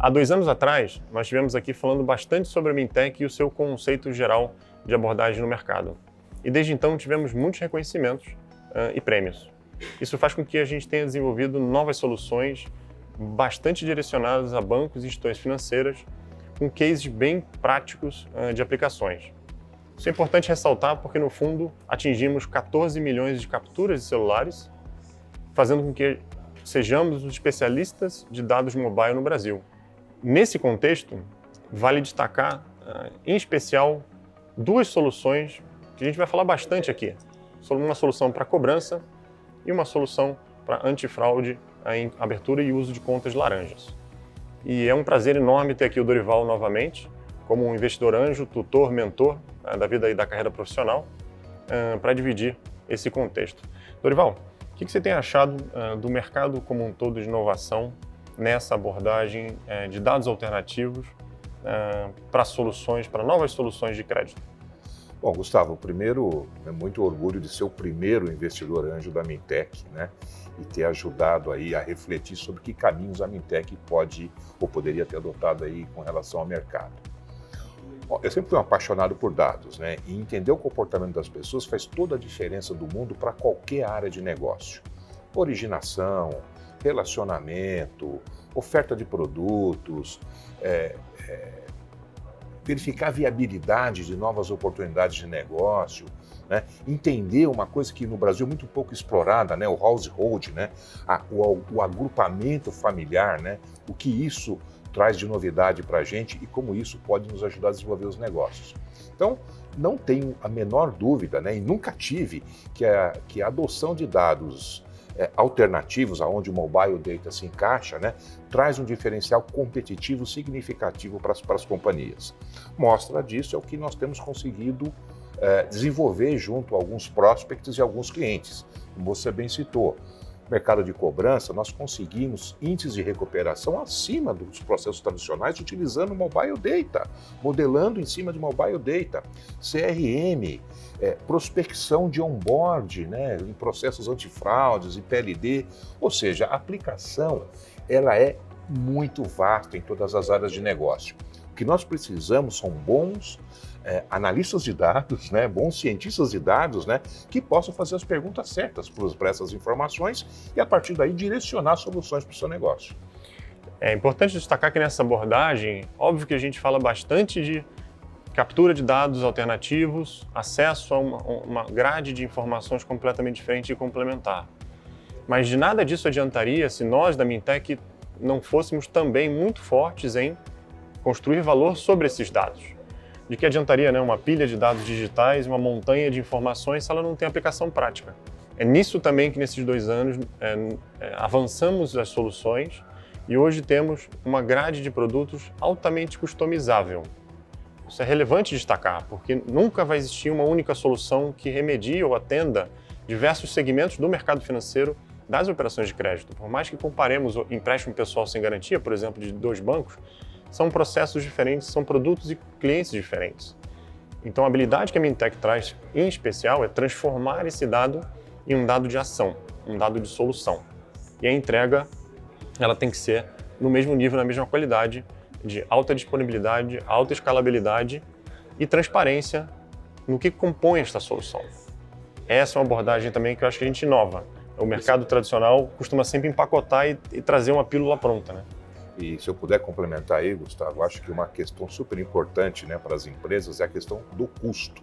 Há 2 anos atrás, nós estivemos aqui falando bastante sobre a Mintec e o seu conceito geral de abordagem no mercado. E desde então tivemos muitos reconhecimentos e prêmios. Isso faz com que a gente tenha desenvolvido novas soluções bastante direcionadas a bancos e instituições financeiras, com cases bem práticos de aplicações. Isso é importante ressaltar porque, no fundo, atingimos 14 milhões de capturas de celulares, fazendo com que sejamos os especialistas de dados mobile no Brasil. Nesse contexto, vale destacar, em especial, 2 soluções que a gente vai falar bastante aqui. Uma solução para cobrança e uma solução para antifraude em abertura e uso de contas laranjas. E é um prazer enorme ter aqui o Dorival novamente, como um investidor anjo, tutor, mentor da vida e da carreira profissional, para dividir esse contexto. Dorival, o que você tem achado do mercado como um todo de inovação nessa abordagem de dados alternativos para soluções, para novas soluções de crédito? Bom, Gustavo, primeiro, é muito orgulho de ser o primeiro investidor anjo da Mintec, né? E ter ajudado aí a refletir sobre que caminhos a Mintec pode ou poderia ter adotado aí com relação ao mercado. Bom, eu sempre fui um apaixonado por dados, né? E entender o comportamento das pessoas faz toda a diferença do mundo para qualquer área de negócio. Originação, relacionamento, oferta de produtos, verificar a viabilidade de novas oportunidades de negócio, né? Entender uma coisa que no Brasil é muito pouco explorada, né? O household, né? O agrupamento familiar, né? O que isso traz de novidade para a gente e como isso pode nos ajudar a desenvolver os negócios. Então, não tenho a menor dúvida, né? E nunca tive que a adoção de dados alternativos, aonde o mobile data se encaixa, né, traz um diferencial competitivo significativo para as companhias. Mostra disso é o que nós temos conseguido desenvolver junto a alguns prospects e alguns clientes. Como você bem citou, mercado de cobrança, nós conseguimos índices de recuperação acima dos processos tradicionais utilizando mobile data, modelando em cima de mobile data, CRM, prospecção de onboard, né, em processos antifraudes e PLD, ou seja, a aplicação ela é muito vasta em todas as áreas de negócio. O que nós precisamos são bons analistas de dados, né, bons cientistas de dados, né, que possam fazer as perguntas certas para essas informações e, a partir daí, direcionar soluções para o seu negócio. É importante destacar que nessa abordagem, óbvio que a gente fala bastante de captura de dados alternativos, acesso a uma grade de informações completamente diferente e complementar. Mas de nada disso adiantaria se nós, da Mintec, não fôssemos também muito fortes em construir valor sobre esses dados. De que adiantaria, né, uma pilha de dados digitais, uma montanha de informações, se ela não tem aplicação prática? É nisso também que, nesses 2 anos, avançamos as soluções e hoje temos uma grade de produtos altamente customizável. Isso é relevante destacar, porque nunca vai existir uma única solução que remedie ou atenda diversos segmentos do mercado financeiro das operações de crédito. Por mais que comparemos o empréstimo pessoal sem garantia, por exemplo, de 2 bancos, são processos diferentes, são produtos e clientes diferentes. Então, a habilidade que a Mintec traz, em especial, é transformar esse dado em um dado de ação, um dado de solução. E a entrega, ela tem que ser no mesmo nível, na mesma qualidade, de alta disponibilidade, alta escalabilidade e transparência no que compõe esta solução. Essa é uma abordagem também que eu acho que a gente inova. O mercado tradicional costuma sempre empacotar e trazer uma pílula pronta, né? E se eu puder complementar aí, Gustavo, acho que uma questão super importante, né, para as empresas é a questão do custo.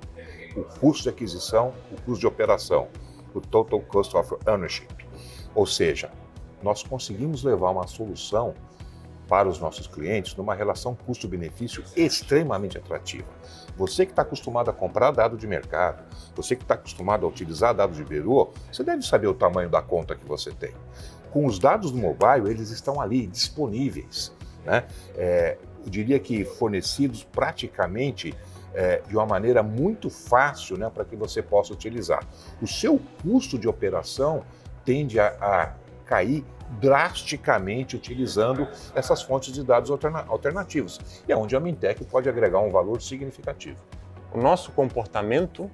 O custo de aquisição, o custo de operação, o Total Cost of Ownership. Ou seja, nós conseguimos levar uma solução para os nossos clientes numa relação custo-benefício extremamente atrativa. Você que está acostumado a comprar dado de mercado, você que está acostumado a utilizar dados de bureau, você deve saber o tamanho da conta que você tem. Com os dados do mobile, eles estão ali, disponíveis, né? Eu diria que fornecidos praticamente de uma maneira muito fácil, né, para que você possa utilizar. O seu custo de operação tende a cair drasticamente utilizando essas fontes de dados alternativos. E é onde a Mintec pode agregar um valor significativo. O nosso comportamento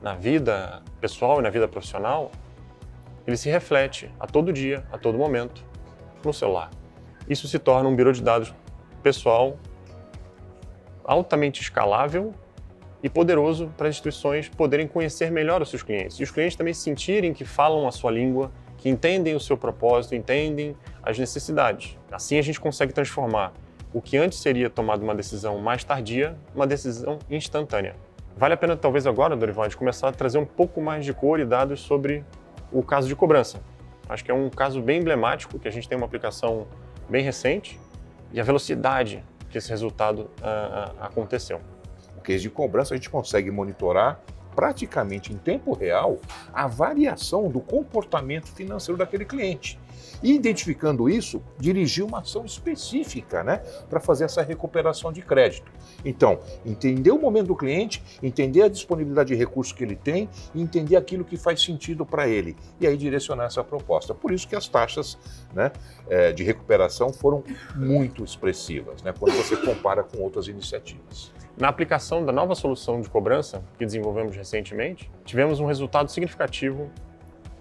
na vida pessoal e na vida profissional, ele se reflete a todo dia, a todo momento, no celular. Isso se torna um bureau de dados pessoal altamente escalável e poderoso para as instituições poderem conhecer melhor os seus clientes. E os clientes também sentirem que falam a sua língua, que entendem o seu propósito, entendem as necessidades. Assim a gente consegue transformar o que antes seria tomado uma decisão mais tardia, uma decisão instantânea. Vale a pena talvez agora, Dorival, a gente começar a trazer um pouco mais de cor e dados sobre o caso de cobrança. Acho que é um caso bem emblemático, que a gente tem uma aplicação bem recente e a velocidade que esse resultado aconteceu. O case de cobrança, a gente consegue monitorar praticamente em tempo real a variação do comportamento financeiro daquele cliente. E identificando isso, dirigir uma ação específica, né, para fazer essa recuperação de crédito. Então, entender o momento do cliente, entender a disponibilidade de recursos que ele tem e entender aquilo que faz sentido para ele. E aí direcionar essa proposta. Por isso que as taxas, né, de recuperação foram muito expressivas, né, quando você compara com outras iniciativas. Na aplicação da nova solução de cobrança que desenvolvemos recentemente, tivemos um resultado significativo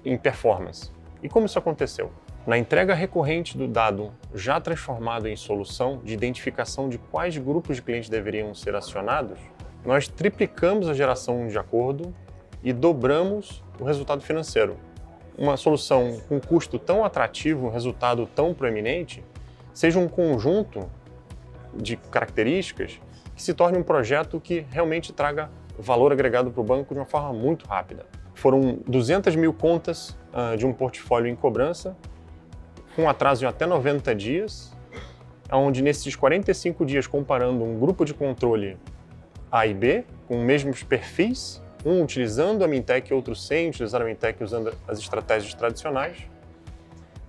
em performance. E como isso aconteceu? Na entrega recorrente do dado já transformado em solução de identificação de quais grupos de clientes deveriam ser acionados, nós triplicamos a geração de acordo e dobramos o resultado financeiro. Uma solução com custo tão atrativo, um resultado tão proeminente, seja um conjunto de características que se torne um projeto que realmente traga valor agregado para o banco de uma forma muito rápida. Foram 200 mil contas de um portfólio em cobrança, com atraso em até 90 dias, onde nesses 45 dias, comparando um grupo de controle A e B, com os mesmos perfis, um utilizando a Mintec e outro sem utilizar a Mintec, usando as estratégias tradicionais.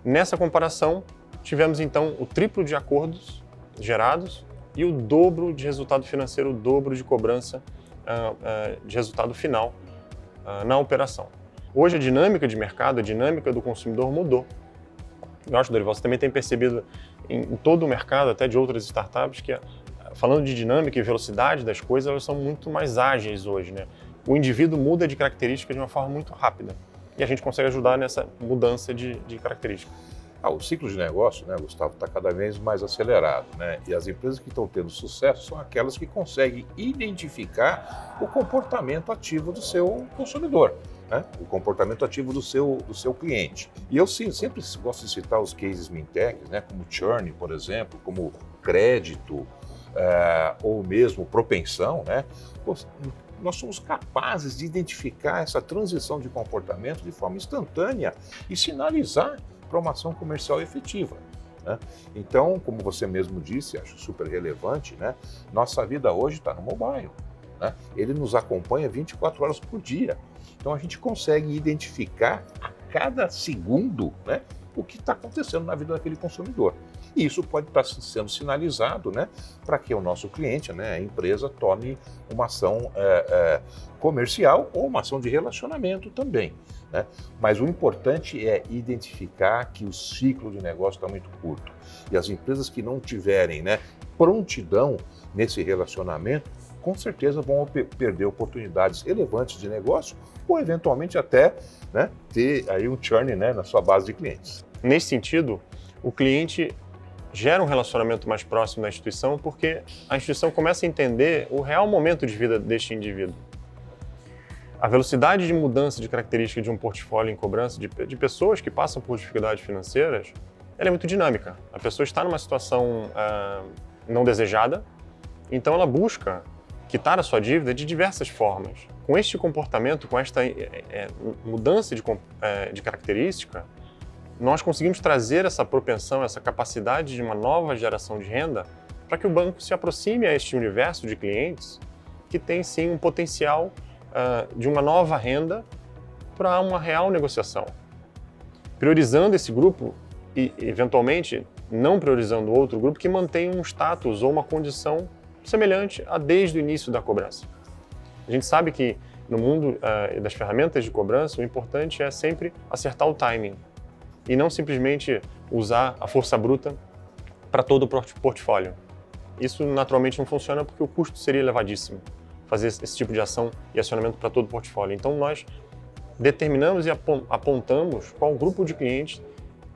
Nessa comparação, tivemos então o triplo de acordos gerados e o dobro de resultado financeiro, o dobro de cobrança de resultado final na operação. Hoje a dinâmica de mercado, a dinâmica do consumidor mudou. Eu acho, Dorival, você também tem percebido em todo o mercado, até de outras startups, que falando de dinâmica e velocidade das coisas, elas são muito mais ágeis hoje, né? O indivíduo muda de característica de uma forma muito rápida e a gente consegue ajudar nessa mudança de característica. O ciclo de negócio, né, Gustavo, está cada vez mais acelerado, né? E as empresas que estão tendo sucesso são aquelas que conseguem identificar o comportamento ativo do seu consumidor, né? O comportamento ativo do seu cliente. E eu sempre gosto de citar os cases Mintec, né, como churn, por exemplo, como crédito, ou mesmo propensão, né? Nós somos capazes de identificar essa transição de comportamento de forma instantânea e sinalizar para uma ação comercial efetiva, né? Então, como você mesmo disse, acho super relevante, né? Nossa vida hoje está no mobile, né? Ele nos acompanha 24 horas por dia. Então, a gente consegue identificar a cada segundo, né, o que está acontecendo na vida daquele consumidor. E isso pode estar sendo sinalizado, né, para que o nosso cliente, né, a empresa, tome uma ação comercial ou uma ação de relacionamento também, né? Mas o importante é identificar que o ciclo de negócio está muito curto. E as empresas que não tiverem, né, prontidão nesse relacionamento, com certeza vão perder oportunidades relevantes de negócio ou eventualmente até, né, ter aí um churn, né, na sua base de clientes. Nesse sentido, o cliente gera um relacionamento mais próximo da instituição porque a instituição começa a entender o real momento de vida deste indivíduo. A velocidade de mudança de característica de um portfólio em cobrança de pessoas que passam por dificuldades financeiras, ela é muito dinâmica. A pessoa está numa situação não desejada, então ela busca quitar a sua dívida de diversas formas. Com este comportamento, com esta mudança de característica, nós conseguimos trazer essa propensão, essa capacidade de uma nova geração de renda para que o banco se aproxime a este universo de clientes que tem sim um potencial de uma nova renda para uma real negociação. Priorizando esse grupo e, eventualmente, não priorizando outro grupo que mantém um status ou uma condição semelhante a desde o início da cobrança. A gente sabe que no mundo das ferramentas de cobrança, o importante é sempre acertar o timing e não simplesmente usar a força bruta para todo o portfólio. Isso naturalmente não funciona porque o custo seria elevadíssimo, fazer esse tipo de ação e acionamento para todo o portfólio. Então nós determinamos e apontamos qual grupo de clientes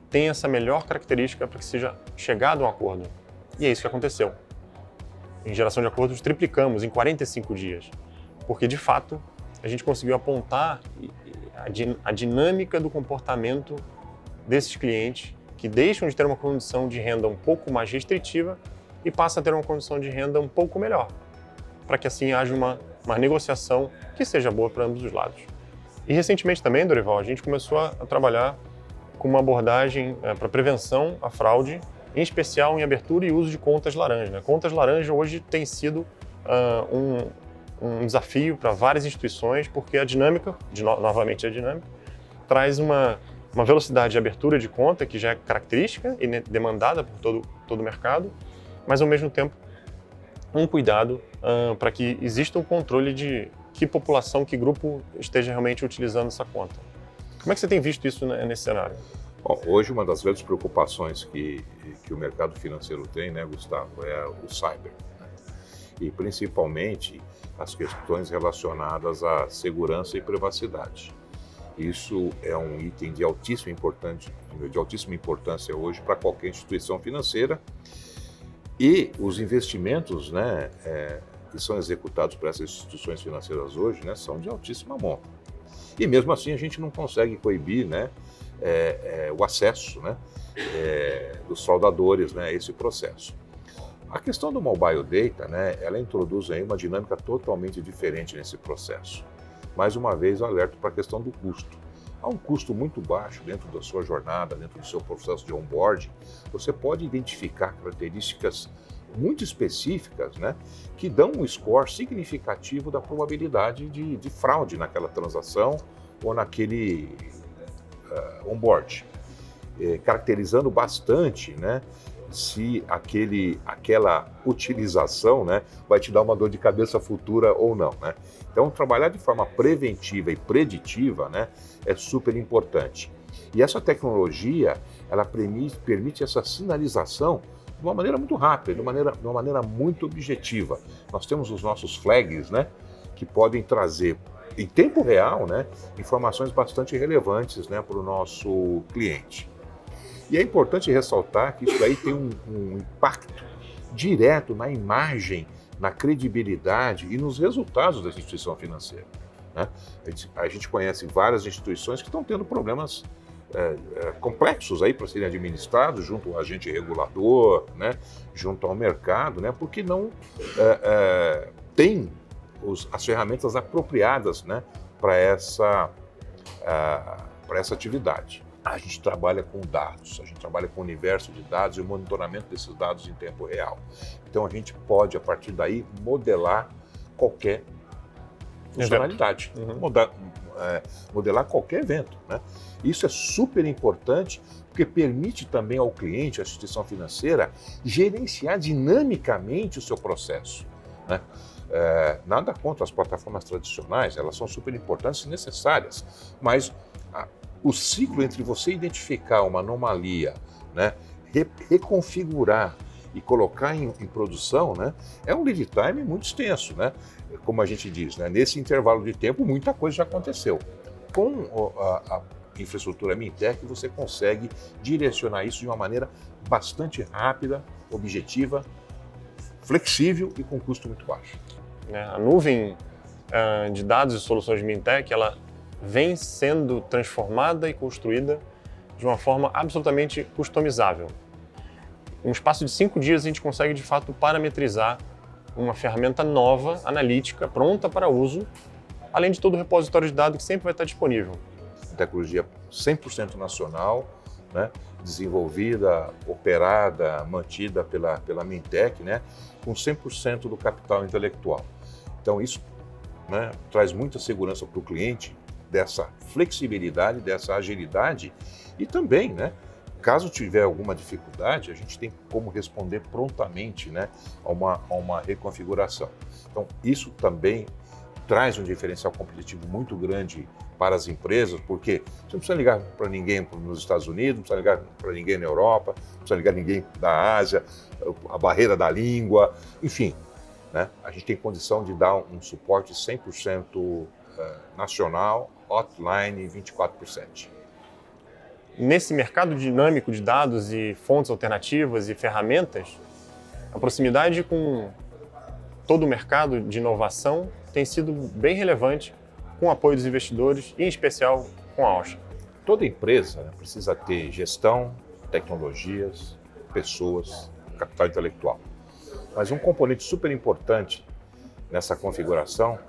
tem essa melhor característica para que seja chegado a um acordo. E é isso que aconteceu. Em geração de acordos, triplicamos em 45 dias. Porque, de fato, a gente conseguiu apontar a dinâmica do comportamento desses clientes que deixam de ter uma condição de renda um pouco mais restritiva e passam a ter uma condição de renda um pouco melhor, para que assim haja uma negociação que seja boa para ambos os lados. E recentemente também, Dorival, a gente começou a trabalhar com uma abordagem para prevenção à fraude, em especial em abertura e uso de contas laranja, né? Contas laranja hoje tem sido um desafio para várias instituições, porque a dinâmica, novamente a dinâmica, traz uma velocidade de abertura de conta que já é característica e demandada por todo o mercado, mas ao mesmo tempo um cuidado para que exista um controle de que população, que grupo esteja realmente utilizando essa conta. Como é que você tem visto isso nesse cenário? Bom, hoje uma das grandes preocupações que o mercado financeiro tem, né, Gustavo, é o cyber, né? E principalmente as questões relacionadas à segurança e privacidade. Isso é um item de altíssima importância hoje para qualquer instituição financeira, e os investimentos, né, que são executados por essas instituições financeiras hoje, né, são de altíssima monta. E mesmo assim a gente não consegue coibir, né, o acesso, né, dos fraudadores, né, a esse processo. A questão do mobile data, né, ela introduz aí uma dinâmica totalmente diferente nesse processo. Mais uma vez, eu alerto para a questão do custo. Há um custo muito baixo dentro da sua jornada, dentro do seu processo de onboarding. Você pode identificar características muito específicas, né, que dão um score significativo da probabilidade de fraude naquela transação ou naquele onboard, caracterizando bastante, né, se aquela utilização, né, vai te dar uma dor de cabeça futura ou não, né? Então, trabalhar de forma preventiva e preditiva, né, é super importante. E essa tecnologia, ela permite essa sinalização de uma maneira muito rápida, de uma maneira muito objetiva. Nós temos os nossos flags, né, que podem trazer em tempo real, né, informações bastante relevantes, né, para o nosso cliente. E é importante ressaltar que isso daí tem um impacto direto na imagem, na credibilidade e nos resultados da instituição financeira, né? A gente conhece várias instituições que estão tendo problemas complexos aí para serem administrados junto ao agente regulador, né, junto ao mercado, né, porque não tem as ferramentas apropriadas, né, para essa atividade. A gente trabalha com dados, a gente trabalha com o universo de dados e o monitoramento desses dados em tempo real. Então a gente pode, a partir daí, modelar qualquer funcionalidade, modelar qualquer evento, né? Isso é super importante porque permite também ao cliente, à instituição financeira, gerenciar dinamicamente o seu processo, né? Nada contra as plataformas tradicionais, elas são super importantes e necessárias, mas o ciclo entre você identificar uma anomalia, né, reconfigurar e colocar em produção, né, é um lead time muito extenso, né? Como a gente diz, né, nesse intervalo de tempo muita coisa já aconteceu. Com a infraestrutura Mintec você consegue direcionar isso de uma maneira bastante rápida, objetiva, flexível e com custo muito baixo. A nuvem de dados e soluções de Mintec, ela vem sendo transformada e construída de uma forma absolutamente customizável. Em um espaço de 5 dias, a gente consegue, de fato, parametrizar uma ferramenta nova, analítica, pronta para uso, além de todo o repositório de dados que sempre vai estar disponível. Tecnologia 100% nacional, né, desenvolvida, operada, mantida pela Mintec, né, com 100% do capital intelectual. Então, isso, né, traz muita segurança para o cliente, dessa flexibilidade, dessa agilidade e também, né, caso tiver alguma dificuldade, a gente tem como responder prontamente, né, a uma reconfiguração. Então, isso também traz um diferencial competitivo muito grande para as empresas, porque você não precisa ligar para ninguém nos Estados Unidos, não precisa ligar para ninguém na Europa, não precisa ligar ninguém da Ásia, a barreira da língua, enfim, né, a gente tem condição de dar um suporte 100% nacional, hotline 24/7. Nesse mercado dinâmico de dados e fontes alternativas e ferramentas, A proximidade com todo o mercado de inovação tem sido bem relevante com o apoio dos investidores e, em especial, com a Ocha. Toda empresa, né, precisa ter gestão, tecnologias, pessoas, capital intelectual. Mas um componente super importante nessa configuração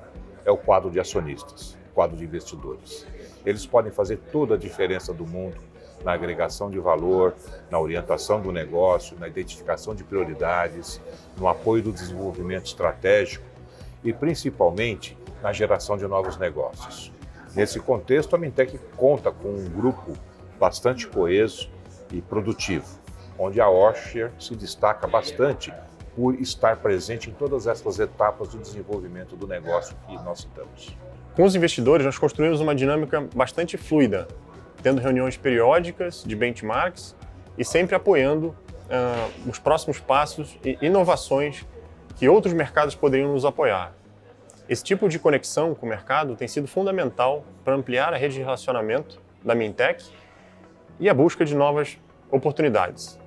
é o quadro de acionistas, o quadro de investidores. Eles podem fazer toda a diferença do mundo na agregação de valor, na orientação do negócio, na identificação de prioridades, no apoio do desenvolvimento estratégico e, principalmente, na geração de novos negócios. Nesse contexto, a Mintec conta com um grupo bastante coeso e produtivo, onde a Osher se destaca bastante por estar presente em todas essas etapas do desenvolvimento do negócio que nós citamos. Com os investidores, nós construímos uma dinâmica bastante fluida, tendo reuniões periódicas de benchmarks e sempre apoiando os próximos passos e inovações que outros mercados poderiam nos apoiar. Esse tipo de conexão com o mercado tem sido fundamental para ampliar a rede de relacionamento da Mintec e a busca de novas oportunidades.